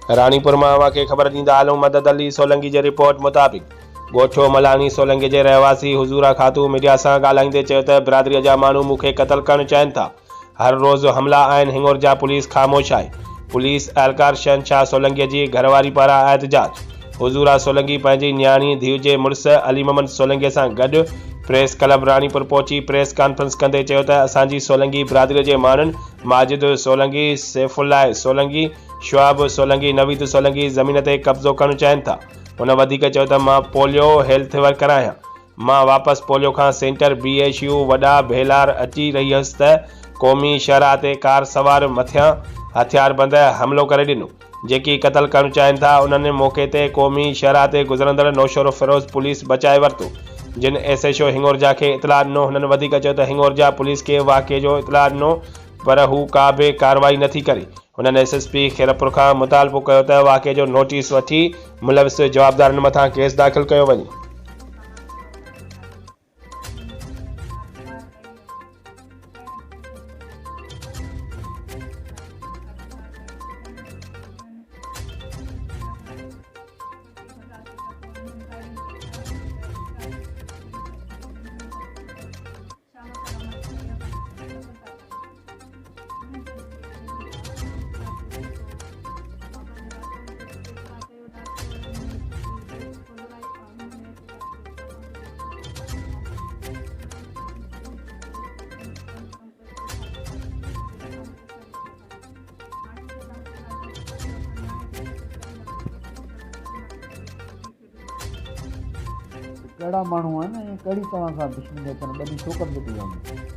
रानीपुर में वाक़े ख़बर ॾींदा आहियूं। मदद अली सोलंकी जी रिपोर्ट मुताबिक़ ॻोठो मलानी सोलंकी जे रहवासी हुज़ूरा खातू मीडिया सां ॻाल्हाईंदे चयो त बिरादरीअ जा माण्हू मूंखे क़तल करणु चाहिनि था। हर रोज़ हमला आहिनि। हिंगोर जा पुलिस ख़ामोश आहे। पुलिस एहलकार शहनशाह सोलंकीअ जी घरवारी पारां एहतजाज। हुज़ूरा सोलंकी पंहिंजी न्याणी धीउ जे मुड़ुस अली मोहम्मद सोलंकीअ सां गॾु प्रेस क्लब रानीपुर पहुची प्रेस कॉन्फ्रेंस कंदे चयो त असांजी सोलंकी बिरादरीअ जे माण्हुनि माजिद सोलंकी, सैफुल्लाह सोलंकी, शुआब सोलंकी, नवीद सोलंकी ज़मीन ते कब्ज़ो करणु चाहिनि था। हुन वधीक चयो त मां पोलियो हेल्थ वर्कर आहियां। मां वापसि पोलियो खां सेंटर BHU वॾा भेलार अची रही हुअसि त क़ौमी शहरा ते कार सवार मथियां हथियारबंद हमिलो करे ॾिनो। जेकी क़तल करणु चाहिनि था उन्हनि मौक़े ते क़ौमी शहरा ते गुज़रंदड़ नौशर फिरोज़ पुलिस बचाए वरितो। जिन SHO हिंगोर जा खे इतला ॾिनो। हुननि वधीक चयो त हिंगोर जा पुलिस खे वाक़े जो इतला ॾिनो पर हू का बि कार्रवाई नथी करे। हुननि SSP खैरपुर खां मुतालबो कयो त वाक़े जो नोटिस वठी मुलविस जवाबदारनि मथां केस दाख़िल कयो वञे। कहिड़ा माण्हू आहिनि ऐं कहिड़ी तव्हां सां दुश्मनी अचनि ॿ ॾींहं छो कंदे थी वञो?